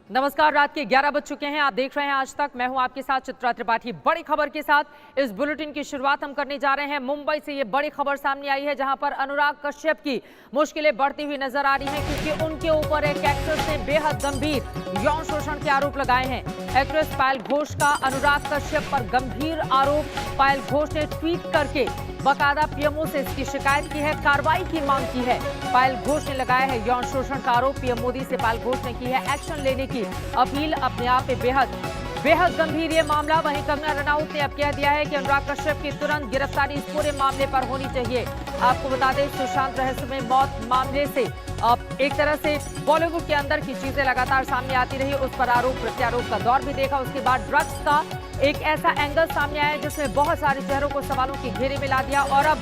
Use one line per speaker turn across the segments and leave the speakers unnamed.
नमस्कार। रात के 11 बज चुके हैं। आप देख रहे हैं आज तक। मैं हूं आपके साथ चित्रा त्रिपाठी। बड़ी खबर के साथ इस बुलेटिन की शुरुआत हम करने जा रहे हैं। मुंबई से ये बड़ी खबर सामने आई है, जहां पर अनुराग कश्यप की मुश्किलें बढ़ती हुई नजर आ रही हैं, क्योंकि उनके ऊपर एक एक्ट्रेस ने बेहद गंभीर यौन शोषण के आरोप लगाए हैं। एक्ट्रेस पायल घोष का अनुराग कश्यप पर गंभीर आरोप। पायल घोष ने ट्वीट करके बाकायदा पीएमओ से इसकी शिकायत की है, कार्रवाई की मांग की है। पायल घोष ने लगाया है यौन शोषण का आरोप। पीएम मोदी से पायल घोष ने की है एक्शन लेने की अपील। अपने आप में बेहद गंभीर ये मामला। वहीं कंगना रनौत ने अब कह दिया है कि अनुराग कश्यप की तुरंत गिरफ्तारी इस पूरे मामले पर होनी चाहिए। आपको बता दें, सुशांत रहस्यमय मौत मामले से अब एक तरह से बॉलीवुड के अंदर की चीजें लगातार सामने आती रही। उस पर आरोप प्रत्यारोप का दौर भी देखा। उसके बाद ड्रग्स का एक ऐसा एंगल सामने आया जिसमें बहुत सारे चेहरों को सवालों की घेरे में ला दिया। और अब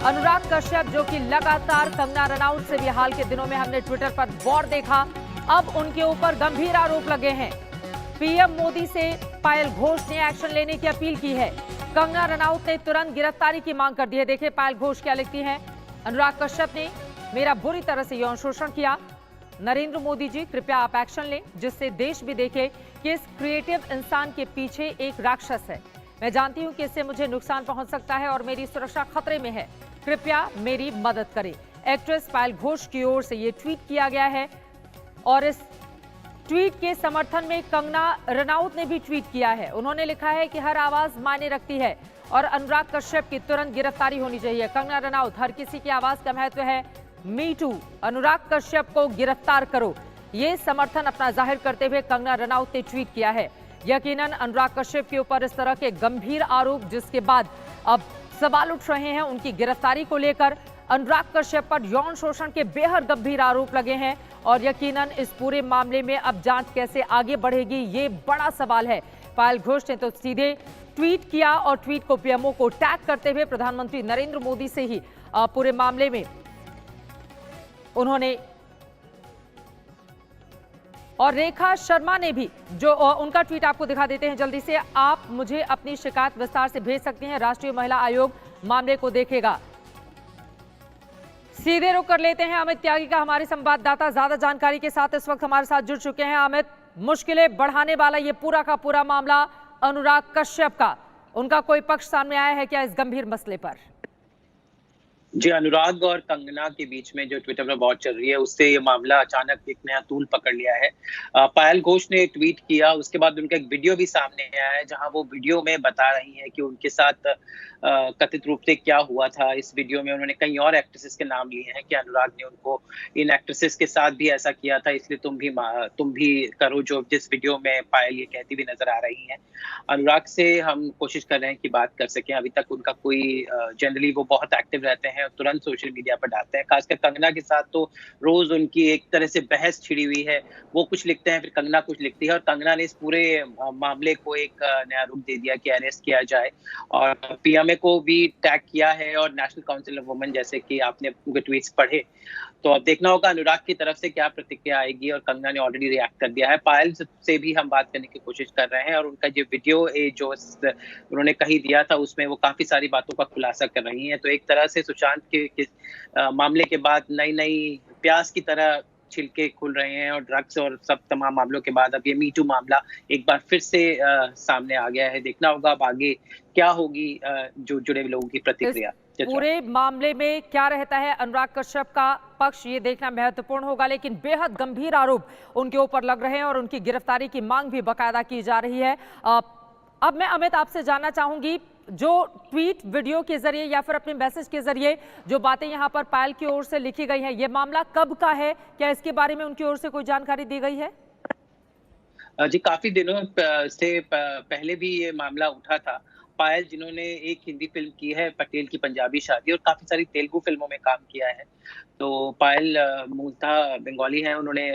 अनुराग कश्यप, जो कि लगातार कंगना रनौत से भी हाल के दिनों में हमने ट्विटर पर वॉर देखा, अब उनके ऊपर गंभीर आरोप लगे हैं। पीएम मोदी से पायल घोष ने एक्शन लेने की अपील की है। कंगना रनौत ने तुरंत गिरफ्तारी की मांग कर दी है। देखिए पायल घोष क्या लिखती हैं। अनुराग कश्यप ने मेरा बुरी तरह से यौन शोषण किया। नरेंद्र मोदी जी, कृपया आप एक्शन लें, जिससे देश भी देखे कि इस क्रिएटिव इंसान के पीछे एक राक्षस है। मैं जानती हूं कि इससे मुझे नुकसान पहुंच सकता है और मेरी सुरक्षा खतरे में है। कृपया मेरी मदद करें। एक्ट्रेस पायल घोष की ओर से यह ट्वीट किया गया है और इस ट्वीट के समर्थन में कंगना रनौत ने भी ट्वीट किया है। उन्होंने लिखा है कि हर आवाज मायने रखती है और अनुराग कश्यप की तुरंत गिरफ्तारी होनी चाहिए। कंगना रनौत, हर किसी की आवाज का महत्व है। मी टू, अनुराग कश्यप को गिरफ्तार करो। ये समर्थन अपना जाहिर करते हुए कंगना रनौत ने ट्वीट किया है। यकीनन अनुराग कश्यप के ऊपर इस तरह के गंभीर आरोप, जिसके बाद अब सवाल उठ रहे हैं उनकी गिरफ्तारी को लेकर। अनुराग कश्यप पर यौन शोषण के बेहद गंभीर आरोप लगे हैं और यकीनन इस पूरे मामले में अब जांच कैसे आगे बढ़ेगी, ये बड़ा सवाल है। पायल घोष ने तो सीधे ट्वीट किया और ट्वीट को पीएमओ को टैग करते हुए प्रधानमंत्री नरेंद्र मोदी से ही पूरे मामले में उन्होंने, और रेखा शर्मा ने भी, जो उनका ट्वीट आपको दिखा देते हैं जल्दी से। आप मुझे अपनी शिकायत विस्तार से भेज सकती हैं, राष्ट्रीय महिला आयोग मामले को देखेगा। सीधे रुख कर लेते हैं अमित त्यागी का, हमारे संवाददाता ज्यादा जानकारी के साथ इस वक्त हमारे साथ जुड़ चुके हैं। अमित, मुश्किलें बढ़ाने वाला ये पूरा का पूरा मामला अनुराग कश्यप का, उनका कोई पक्ष सामने आया है क्या इस गंभीर मसले पर?
जी, अनुराग और कंगना के बीच में जो ट्विटर पर वॉर चल रही है, उससे ये मामला अचानक एक नया तूल पकड़ लिया है। पायल घोष ने ट्वीट किया, उसके बाद उनका एक वीडियो भी सामने आया है, जहां वो वीडियो में बता रही हैं कि उनके साथ कथित रूप से क्या हुआ था। इस वीडियो में उन्होंने कई और एक्ट्रेसेस के नाम लिए हैं कि अनुराग ने उनको इन एक्ट्रेसेस के साथ भी ऐसा किया था, इसलिए तुम भी करो, जो जिस वीडियो में पायल ये कहती भी नजर आ रही हैं। अनुराग से हम कोशिश कर रहे हैं कि बात कर सकें। अभी तक उनका कोई, जनरली वो बहुत एक्टिव रहते हैं और तुरंत सोशल मीडिया पर डालते हैं। खासकर कंगना के साथ तो रोज उनकी एक तरह से बहस छिड़ी हुई है। वो कुछ लिखते हैं, फिर कंगना कुछ लिखती है, और कंगना ने इस पूरे मामले को एक नया रूप दे दिया कि अरेस्ट किया जाए, और पीएमए को भी टैग किया है, और नेशनल काउंसिल ऑफ वुमेन, जैसे कि आपने उनके ट्वीट्स पढ़े। तो अब देखना होगा अनुराग की तरफ से क्या प्रतिक्रिया आएगी, और कंगना ने ऑलरेडी रिएक्ट कर दिया है। पायल से भी हम बात करने की कोशिश कर रहे हैं, और उनका जो वीडियो जो उन्होंने कहीं दिया था, उसमें वो काफी सारी बातों का खुलासा कर रही हैं। तो एक तरह से सुशांत के मामले के बाद नई प्यास की तरह छिलके खुल रहे हैं, और ड्रग्स और सब तमाम मामलों के बाद अब ये मी टू मामला एक बार फिर से सामने आ गया है। देखना होगा अब आगे क्या होगी, जो जुड़े हुए लोगों की प्रतिक्रिया।
पूरे मामले में क्या रहता है अनुराग कश्यप का पक्ष, ये देखना महत्वपूर्ण होगा। लेकिन बेहद गंभीर आरोप उनके ऊपर लग रहे हैं और उनकी गिरफ्तारी की मांग भी बाकायदा की जा रही है। अब मैं अमित आपसे जानना चाहूंगी, जो ट्वीट वीडियो के जरिए या फिर अपने मैसेज के जरिए जो बातें यहाँ पर पायल की ओर से लिखी गई हैं, ये मामला कब का है? क्या इसके बारे में उनकी ओर से कोई जानकारी दी गई है?
जी, काफी दिनों से पहले भी ये मामला उठा था। पायल, जिन्होंने एक हिंदी फिल्म की है पटेल की पंजाबी शादी, और काफी सारी तेलुगु फिल्मों में काम किया है। तो पायल मूलतः बंगाली है। उन्होंने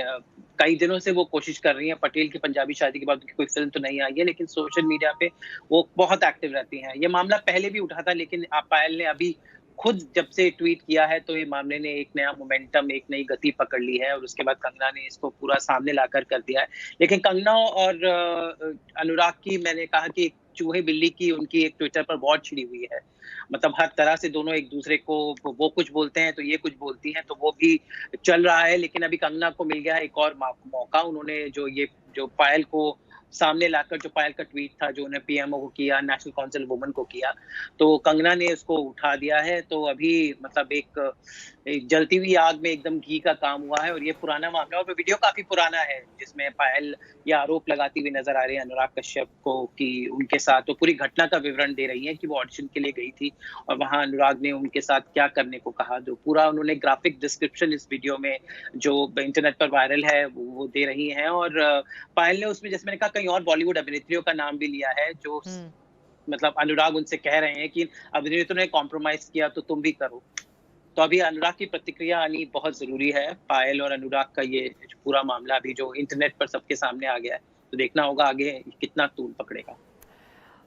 कई दिनों से वो कोशिश कर रही हैं। पटेल की पंजाबी शादी के बाद उनकी कोई फिल्म तो नहीं आई है, लेकिन सोशल मीडिया पे वो बहुत एक्टिव रहती हैं। ये मामला पहले भी उठा था, लेकिन पायल ने अभी खुद जब से ट्वीट किया है, तो ये मामले ने एक नया मोमेंटम, एक नई गति पकड़ ली है, और उसके बाद कंगना ने इसको पूरा सामने लाकर कर दिया है। लेकिन कंगना और अनुराग की, मैंने कहा कि चूहे बिल्ली की उनकी एक ट्विटर पर वॉर छिड़ी हुई है। मतलब हर तरह से दोनों एक दूसरे को, वो कुछ बोलते हैं तो ये कुछ बोलती हैं, तो वो भी चल रहा है। लेकिन अभी कंगना को मिल गया है एक और मौका। उन्होंने जो पायल को सामने लाकर, जो पायल का ट्वीट था जो उन्हें पीएमओ को किया, नेशनल काउंसिल वुमेन को किया, तो कंगना ने उसको उठा दिया है। तो अभी मतलब एक जलती हुई आग में एकदम घी का काम हुआ है। और ये पुराना मामला, और वीडियो काफी पुराना है जिसमें पायल ये आरोप लगाती हुई नजर आ रही है अनुराग कश्यप को कि उनके साथ, तो पूरी घटना का विवरण दे रही है कि वो ऑडिशन के लिए गई थी और वहां अनुराग ने उनके साथ क्या करने को कहा। जो पूरा उन्होंने ग्राफिक डिस्क्रिप्शन इस वीडियो में जो इंटरनेट पर वायरल है वो दे रही हैं। और पायल ने उसमें, जैसे मैंने कहा, कई और बॉलीवुड अभिनेत्रियों का नाम भी लिया है जो मतलब अनुराग उनसे कह रहे हैं कि अभिनेत्रियों ने कॉम्प्रोमाइज किया तो तुम भी करो। तो अभी अनुराग की प्रतिक्रिया आनी बहुत जरूरी है। पायल और अनुराग का ये पूरा मामला अभी जो इंटरनेट पर सबके सामने आ गया है, तो देखना होगा आगे कितना तूल पकड़ेगा।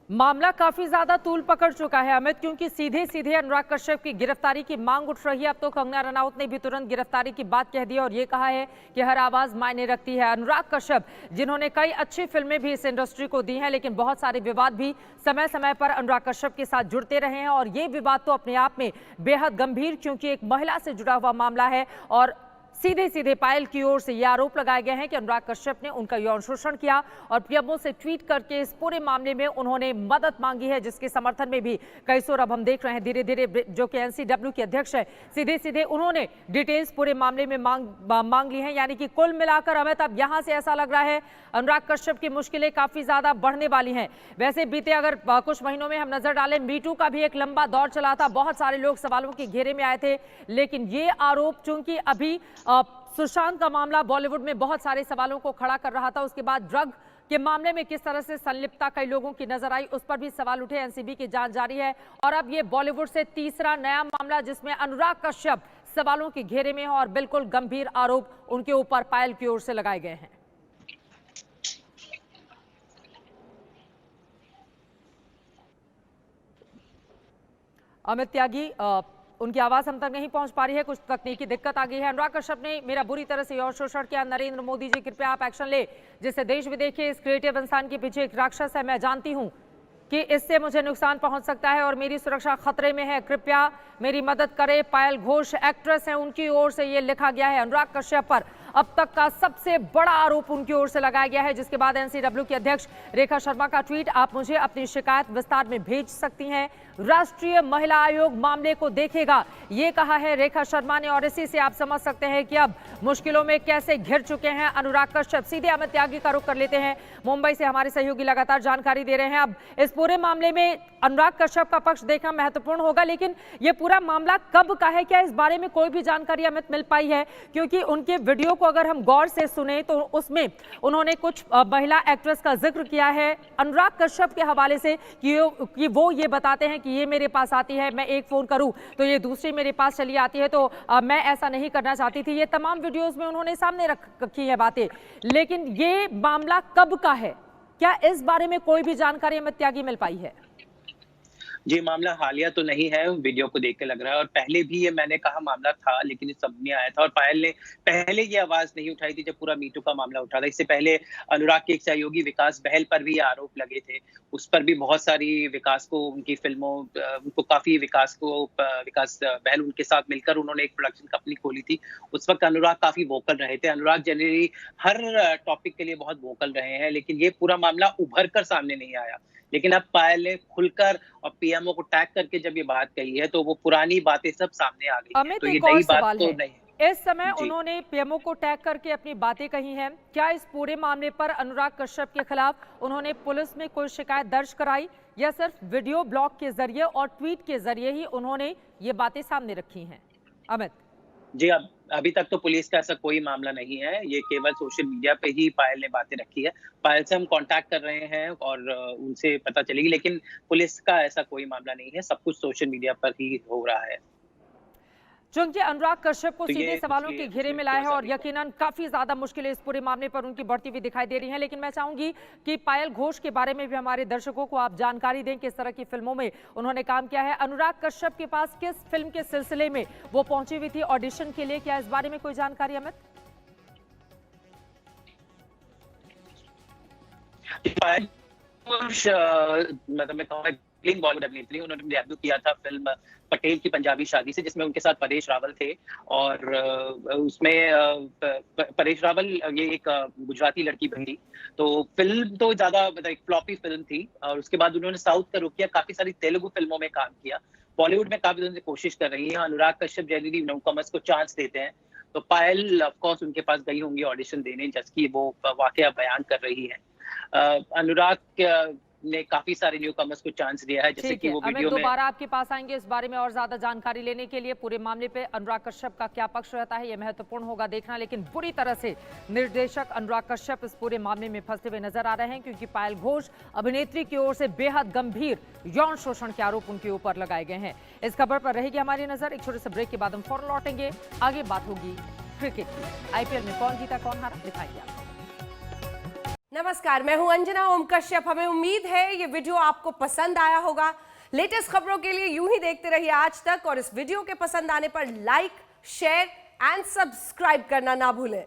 मामला काफी ज्यादा तूल पकड़ चुका है अमित, क्योंकि सीधे सीधे अनुराग कश्यप की गिरफ्तारी की मांग उठ रही है। अब तो कंगना रनौत ने भी तुरंत गिरफ्तारी की बात कह दी और ये कहा है कि हर आवाज मायने रखती है। अनुराग कश्यप जिन्होंने कई अच्छी फिल्में भी इस इंडस्ट्री को दी हैं, लेकिन बहुत सारे विवाद भी समय समय पर अनुराग कश्यप के साथ जुड़ते रहे हैं। और ये विवाद तो अपने आप में बेहद गंभीर, क्योंकि एक महिला से जुड़ा हुआ मामला है और सीधे सीधे पायल की ओर से ये आरोप लगाए गए हैं कि अनुराग कश्यप ने उनका यौन शोषण किया और पीएमओ से ट्वीट करके इस पूरे मामले में उन्होंने मदद मांगी है, जिसके समर्थन में भी कई शोर अब हम देख रहे हैं धीरे धीरे, जो कि एनसीडब्ल्यू के अध्यक्ष है, सीधे सीधे उन्होंने डिटेल्स पूरे मामले में मांग ली है। यानी कि कुल मिलाकर अमित अब यहां से ऐसा लग रहा है अनुराग कश्यप की मुश्किलें काफी ज्यादा बढ़ने वाली हैं। वैसे बीते अगर कुछ महीनों में हम नजर डालें, मीटू का भी एक लंबा दौर चला था, बहुत सारे लोग सवालों के घेरे में आए थे, लेकिन ये आरोप चूंकि अभी सुशांत का मामला बॉलीवुड में बहुत सारे सवालों को खड़ा कर रहा था, उसके बाद ड्रग के मामले में किस तरह से संलिप्तता कई लोगों की नजर आई, उस पर भी सवाल उठे। एनसीबी की जांच जारी है और अब ये बॉलीवुड से तीसरा नया मामला जिसमें अनुराग कश्यप सवालों के घेरे में है और बिल्कुल गंभीर आरोप उनके ऊपर पायल की ओर से लगाए गए हैं। अमित त्यागी, उनकी आवाज हम तक नहीं पहुंच पा रही है, कुछ तकनीकी दिक्कत आ गई है। अनुराग कश्यप ने मेरा बुरी तरह से यौन शोषण किया, नरेंद्र मोदी जी कृपया आप एक्शन ले, जिससे देश विदेश के इस क्रिएटिव इंसान के पीछे एक राक्षस है। मैं जानती हूं कि इससे मुझे नुकसान पहुंच सकता है और मेरी सुरक्षा खतरे में है, कृपया मेरी मदद करें। पायल घोष एक्ट्रेस हैं, उनकी ओर से ये लिखा गया है। अनुराग कश्यप पर अब तक का सबसे बड़ा आरोप उनकी ओर से लगाया गया है, जिसके बाद एनसीडब्ल्यू की अध्यक्ष रेखा शर्मा का ट्वीट, आप मुझे अपनी शिकायत विस्तार में भेज सकती हैं, राष्ट्रीय महिला आयोग मामले को देखेगा, ये कहा है रेखा शर्मा ने। और इसी से आप समझ सकते हैं कि अब मुश्किलों में कैसे घिर चुके हैं अनुराग कश्यप। सीधे अमित त्यागी का रुख कर लेते हैं, मुंबई से हमारे सहयोगी लगातार जानकारी दे रहे हैं। अब इस पूरे मामले में अनुराग कश्यप का पक्ष देखना महत्वपूर्ण होगा, लेकिन ये पूरा मामला कब का है, क्या इस बारे में कोई भी जानकारी अमित मिल पाई है? क्योंकि उनके वीडियो को अगर हम गौर से सुने तो उसमें उन्होंने कुछ महिला एक्ट्रेस का जिक्र किया है अनुराग कश्यप के हवाले से कि वो ये बताते हैं कि ये मेरे पास आती है, मैं एक फोन करूं तो ये दूसरी मेरे पास चली आती है, तो मैं ऐसा नहीं करना चाहती थी। ये तमाम वीडियोस में उन्होंने सामने रखी है बातें, लेकिन ये मामला कब का है, क्या इस बारे में कोई भी जानकारी अमित त्यागी मिल पाई है?
जी, मामला हालिया तो नहीं है, वीडियो को देख के लग रहा है, और पहले भी ये मैंने कहा मामला था, लेकिन ये सब में आया था। और पायल ने पहले ये आवाज नहीं उठाई थी जब पूरा मीटू का मामला उठा था। इससे पहले अनुराग के एक सहयोगी विकास बहल पर भी आरोप लगे थे, उस पर भी बहुत सारी विकास को, उनकी फिल्मों, उनको काफी विकास बहल उनके साथ मिलकर उन्होंने एक प्रोडक्शन कंपनी खोली थी। उस वक्त अनुराग काफी वोकल रहे थे। अनुराग जनरली हर टॉपिक के लिए बहुत वोकल रहे हैं, लेकिन ये पूरा मामला उभर कर सामने नहीं आया। लेकिन अब पायल ने खुलकर और पीएमओ को टैग करके जब ये बात कही है, तो वो पुरानी बातें सब सामने आ गई हैं। तो ये नई बात तो नहीं।
इस समय उन्होंने पीएमओ को टैग करके अपनी बातें कही हैं, क्या इस पूरे मामले पर अनुराग कश्यप के खिलाफ उन्होंने पुलिस में कोई शिकायत दर्ज कराई, या सिर्फ वीडियो ब्लॉग के जरिए और ट्वीट के जरिए ही उन्होंने ये बातें सामने रखी हैं? अमित
जी, अभी तक तो पुलिस का ऐसा कोई मामला नहीं है, ये केवल सोशल मीडिया पे ही पायल ने बातें रखी है। पायल से हम कांटेक्ट कर रहे हैं और उनसे पता चलेगी, लेकिन पुलिस का ऐसा कोई मामला नहीं है, सब कुछ सोशल मीडिया पर ही हो रहा है।
चूंकि अनुराग कश्यप को सीधे सवालों के घेरे में लाया है और यकीनन काफी ज्यादा मुश्किलें इस पूरे मामले पर उनकी बढ़ती हुई दिखाई दे रही हैं, लेकिन मैं चाहूंगी कि पायल घोष के बारे में भी हमारे दर्शकों को आप जानकारी दें, किस तरह की फिल्मों में उन्होंने काम किया है। अनुराग कश्यप के पास किस फिल्म के सिलसिले में वो पहुंची हुई थी ऑडिशन के लिए, क्या इस बारे में कोई जानकारी अमित?
घोष मतलब मैं कहूँगा क्लीन बॉलीवुड अभिनेत्री, उन्होंने डेब्यू किया था फिल्म पटेल की पंजाबी शादी से, जिसमें उनके साथ परेश रावल थे। और उसमें परेश रावल ये एक गुजराती लड़की बनी। तो फिल्म तो ज्यादा मतलब एक फ्लॉपी फिल्म थी, और उसके बाद उन्होंने साउथ का रुख किया, काफी सारी तेलुगु फिल्मों में काम किया। बॉलीवुड में काफी दिनों से कोशिश कर रही है। अनुराग कश्यप जैसी न्यूकमर्स को चांस देते हैं, तो पायल ऑफ कोर्स उनके पास गई होंगी ऑडिशन देने, जबकि वो वाकया बयान कर रही है। अनुराग ने काफी सारे न्यू कमर्स को चांस दिया है, जैसे
ठीक
कि
है,
वो
अमित
वीडियो में।
दोबारा आपके पास आएंगे इस बारे में और ज्यादा जानकारी लेने के लिए। पूरे मामले पे अनुराग कश्यप का क्या पक्ष रहता है, ये महत्वपूर्ण होगा देखना। लेकिन बुरी तरह से निर्देशक अनुराग कश्यप इस पूरे मामले में फंसते हुए नजर आ रहे हैं, क्योंकि पायल घोष अभिनेत्री की ओर से बेहद गंभीर यौन शोषण के आरोप उनके ऊपर लगाए गए हैं। इस खबर पर रहेगी हमारी नजर। एक छोटे से ब्रेक के बाद हम फौरन लौटेंगे। आगे बात होगी क्रिकेट की। आईपीएल में कौन जीता कौन हारा, दिखाएंगे आपको।
नमस्कार, मैं हूं अंजना ओम कश्यप। हमें उम्मीद है ये वीडियो आपको पसंद आया होगा। लेटेस्ट खबरों के लिए यूं ही देखते रहिए आज तक, और इस वीडियो के पसंद आने पर लाइक, शेयर एंड सब्सक्राइब करना ना भूलें।